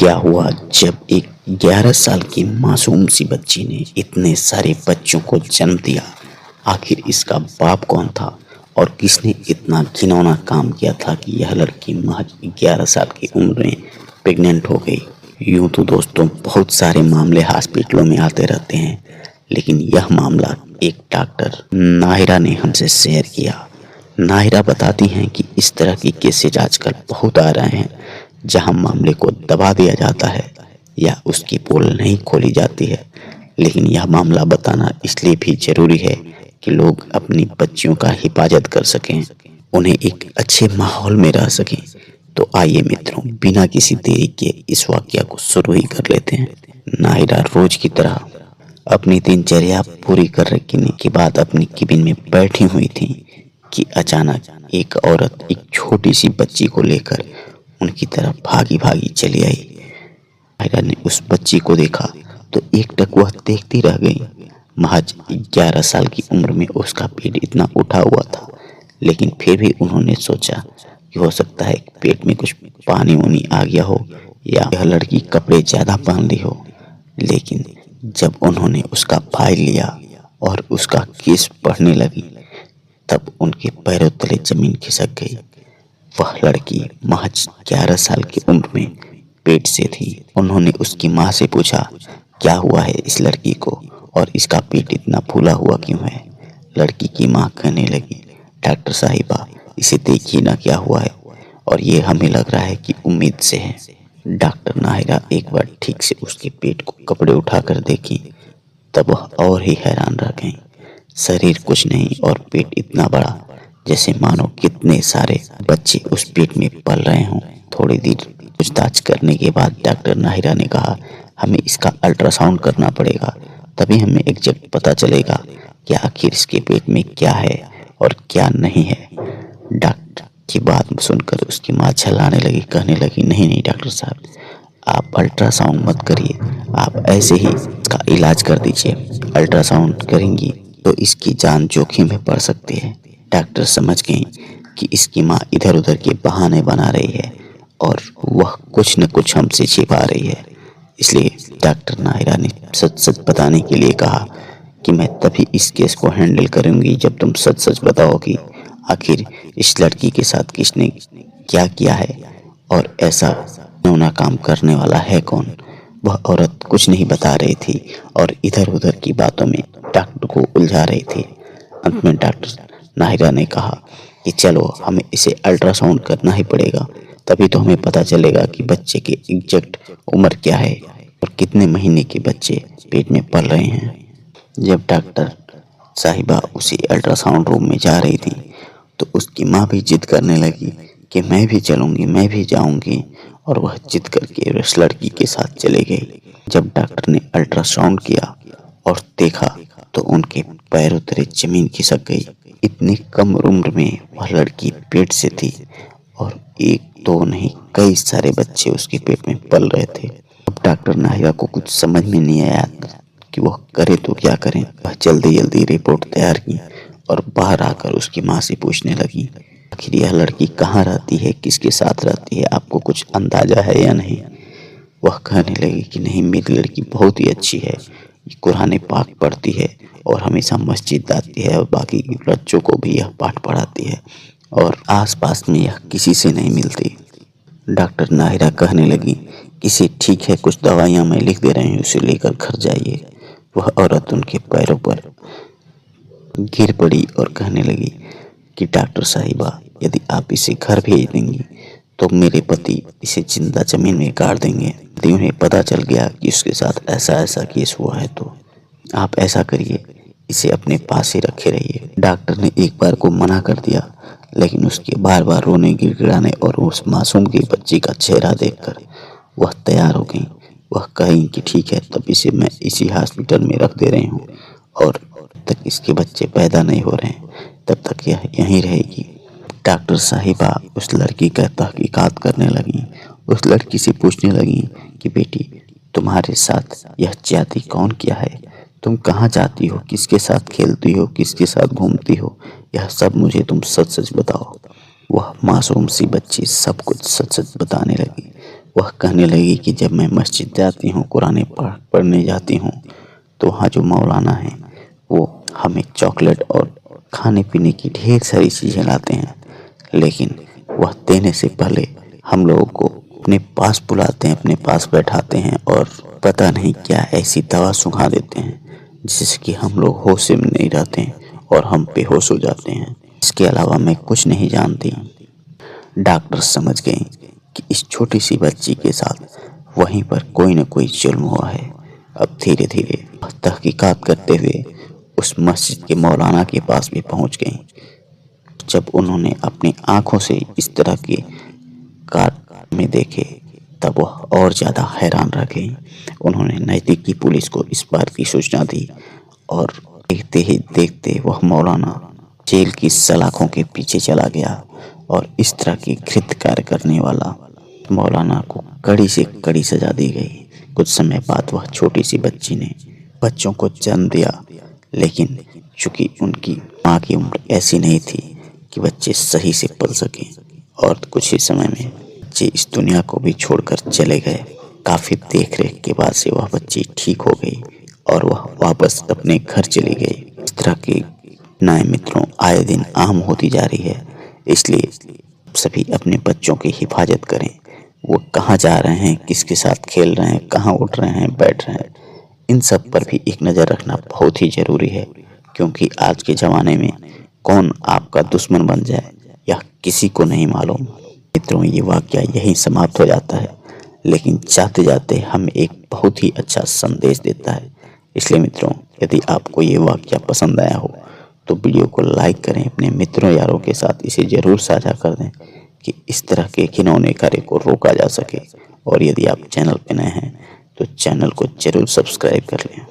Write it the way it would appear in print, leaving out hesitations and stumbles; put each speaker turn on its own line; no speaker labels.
क्या हुआ जब एक 11 साल की मासूम सी बच्ची ने इतने सारे बच्चों को जन्म दिया। आखिर इसका बाप कौन था और किसने इतना घिनौना काम किया था कि यह लड़की महज 11 साल की उम्र में प्रेग्नेंट हो गई। यूं तो दोस्तों बहुत सारे मामले हॉस्पिटलों में आते रहते हैं, लेकिन यह मामला एक डॉक्टर नाहिरा ने हमसे शेयर किया। नाहिरा बताती हैं कि इस तरह के केसेज आजकल बहुत आ रहे हैं, जहां मामले को दबा दिया जाता है या उसकी पोल नहीं खोली जाती है। लेकिन यह मामला बताना इसलिए भी जरूरी है कि लोग अपनी बच्चियों का हिफाजत कर सकें, उन्हें एक अच्छे माहौल में रह सकें। तो आइए मित्रों, बिना किसी देरी के इस वाकया को शुरू ही कर लेते हैं। नाहिरा रोज की तरह अपनी दिनचर्या पूरी करने के बाद अपनी केबिन में बैठी हुई थी कि अचानक एक औरत एक छोटी सी बच्ची को लेकर उनकी तरफ भागी भागी चली आई। नाहिरा ने उस बच्ची को देखा तो एकटक वह देखती रह गई। महज 11 साल की उम्र में उसका पेट इतना उठा हुआ था, लेकिन फिर भी उन्होंने सोचा कि हो सकता है पेट में कुछ पानी वानी आ गया हो या यह लड़की कपड़े ज्यादा पहन ली हो। लेकिन जब उन्होंने उसका फाइल लिया और उसका केस पढ़ने लगी, तब उनके पैरों तले जमीन खिसक गई। वह लड़की महज 11 साल की उम्र में पेट से थी। उन्होंने उसकी माँ से पूछा, क्या हुआ है इस लड़की को और इसका पेट इतना फूला हुआ क्यों है। लड़की की माँ कहने लगी, डॉक्टर साहिबा, इसे देखिए ना क्या हुआ है, और ये हमें लग रहा है कि उम्मीद से है। डॉक्टर नाहिरा एक बार ठीक से उसके पेट को कपड़े उठाकर देखी, तब वह और ही हैरान रह गई। शरीर कुछ नहीं और पेट इतना बड़ा, जैसे मानो कितने सारे बच्चे उस पेट में पल रहे हों। थोड़ी देर पूछताछ करने के बाद डॉक्टर नाहिरा ने कहा, हमें इसका अल्ट्रासाउंड करना पड़ेगा, तभी हमें एग्जैक्ट पता चलेगा कि आखिर इसके पेट में क्या है और क्या नहीं है। डॉक्टर की बात सुनकर उसकी माँ छलाने लगी, कहने लगी, नहीं नहीं डॉक्टर साहब, आप अल्ट्रासाउंड मत करिए, आप ऐसे ही इसका इलाज कर दीजिए। अल्ट्रासाउंड करेंगी तो इसकी जान जोखिम में पड़ सकती है। डॉक्टर समझ गई कि इसकी माँ इधर उधर के बहाने बना रही है और वह कुछ न कुछ हमसे छिपा रही है। इसलिए डॉक्टर नाहिरा ने सच सच बताने के लिए कहा कि मैं तभी इस केस को हैंडल करूंगी जब तुम सच सच बताओगी आखिर इस लड़की के साथ किसने क्या किया है और ऐसा नौना काम करने वाला है कौन। वह औरत कुछ नहीं बता रही थी और इधर उधर की बातों में डॉक्टर को उलझा रही थी। अंत में डॉक्टर नाहिरा ने कहा कि चलो हमें इसे अल्ट्रासाउंड करना ही पड़ेगा, तभी तो हमें पता चलेगा कि बच्चे की एग्जैक्ट उम्र क्या है और कितने महीने के बच्चे पेट में पल रहे हैं। जब डॉक्टर साहिबा उसी अल्ट्रासाउंड रूम में जा रही थी, तो उसकी माँ भी जिद करने लगी कि मैं भी चलूंगी, मैं भी जाऊंगी, और वह जिद करके उस लड़की के साथ चले गई। जब डॉक्टर ने अल्ट्रासाउंड किया और देखा तो उनके पैरों तले जमीन खिसक गई। इतनी कम उम्र में वह लड़की पेट से थी और एक दो नहीं कई सारे बच्चे उसके पेट में पल रहे थे। अब डॉक्टर नाहिरा को कुछ समझ में नहीं आया कि वह करे तो क्या करें। वह जल्दी जल्दी रिपोर्ट तैयार की और बाहर आकर उसकी माँ से पूछने लगी, आखिर यह लड़की कहाँ रहती है, किसके साथ रहती है, आपको कुछ अंदाजा है या नहीं। वह कहने लगी कि नहीं, मेरी लड़की बहुत ही अच्छी है, कुरान पाक पढ़ती है और हमेशा मस्जिद आती है और बाकी बच्चों को भी यह पाठ पढ़ाती है और आसपास में यह किसी से नहीं मिलती। डॉक्टर नाहिरा कहने लगी, किसी ठीक है, कुछ दवाइयाँ मैं लिख दे रही हूँ, उसे लेकर घर जाइए। वह औरत उनके पैरों पर गिर पड़ी और कहने लगी कि डॉक्टर साहिबा, यदि आप इसे घर भेज देंगी तो मेरे पति इसे जिंदा जमीन में गाड़ देंगे। यदि उन्हें पता चल गया कि उसके साथ ऐसा ऐसा केस हुआ है तो आप ऐसा करिए, इसे अपने पास ही रखे रहिए। डॉक्टर ने एक बार को मना कर दिया, लेकिन उसके बार बार रोने गिड़गिड़ाने और उस मासूम के बच्चे का चेहरा देखकर वह तैयार हो गई। वह कही कि ठीक है, तब इसे मैं इसी हॉस्पिटल में रख दे रही हूँ और जब तक इसके बच्चे पैदा नहीं हो रहे तब तक यह यहीं रहेगी। डॉक्टर साहिबा उस लड़की का तहकीकात करने लगी। उस लड़की से पूछने लगी कि बेटी, तुम्हारे साथ यह ज्यादती कौन किया है, तुम कहाँ जाती हो, किसके साथ खेलती हो, किसके साथ घूमती हो, यह सब मुझे तुम सच सच बताओ। वह मासूम सी बच्ची सब कुछ सच सच बताने लगी। वह कहने लगी कि जब मैं मस्जिद जाती हूँ, कुरान पढ़ने जाती हूँ, तो वहाँ जो मौलाना है वो हमें चॉकलेट और खाने पीने की ढेर सारी चीज़ें लाते हैं, लेकिन वह देने से पहले हम लोगों को अपने पास बुलाते हैं, अपने पास बैठाते हैं और पता नहीं क्या ऐसी दवा सुंघा देते हैं जिससे कि हम लोग होश में नहीं रहते हैं और हम बेहोश हो जाते हैं। इसके अलावा मैं कुछ नहीं जानती। डॉक्टर समझ गए कि इस छोटी सी बच्ची के साथ वहीं पर कोई न कोई जुल्म हुआ है। अब धीरे धीरे तहकीकात करते हुए उस मस्जिद के मौलाना के पास भी पहुंच गई। जब उन्होंने अपनी आंखों से इस तरह के कार में देखे तब वह और ज़्यादा हैरान रह गई। उन्होंने नज़दीकी पुलिस को इस बात की सूचना दी और देखते ही देखते वह मौलाना जेल की सलाखों के पीछे चला गया और इस तरह की कृत्य कार्य करने वाला मौलाना को कड़ी से कड़ी सजा दी गई। कुछ समय बाद वह छोटी सी बच्ची ने बच्चों को जन्म दिया, लेकिन चूंकि उनकी माँ की उम्र ऐसी नहीं थी कि बच्चे सही से पल सकें और कुछ ही समय में बच्चे इस दुनिया को भी छोड़कर चले गए। काफी देख रेख के बाद से वह बच्ची ठीक हो गई और वह वापस अपने घर चली गई। इस तरह की घटनाएं मित्रों आए दिन आम होती जा रही है, इसलिए सभी अपने बच्चों की हिफाजत करें। वो कहाँ जा रहे हैं, किसके साथ खेल रहे हैं, कहाँ उठ रहे हैं, बैठ रहे हैं, इन सब पर भी एक नज़र रखना बहुत ही ज़रूरी है, क्योंकि आज के ज़माने में कौन आपका दुश्मन बन जाए यह किसी को नहीं मालूम। मित्रों ये वाक़या यहीं समाप्त हो जाता है, लेकिन जाते जाते हमें एक बहुत ही अच्छा संदेश देता है। इसलिए मित्रों यदि आपको ये वाक़या पसंद आया हो तो वीडियो को लाइक करें, अपने मित्रों यारों के साथ इसे ज़रूर साझा कर दें कि इस तरह के घिनौने कार्य को रोका जा सके। और यदि आप चैनल पर नए हैं तो चैनल को ज़रूर सब्सक्राइब कर लें।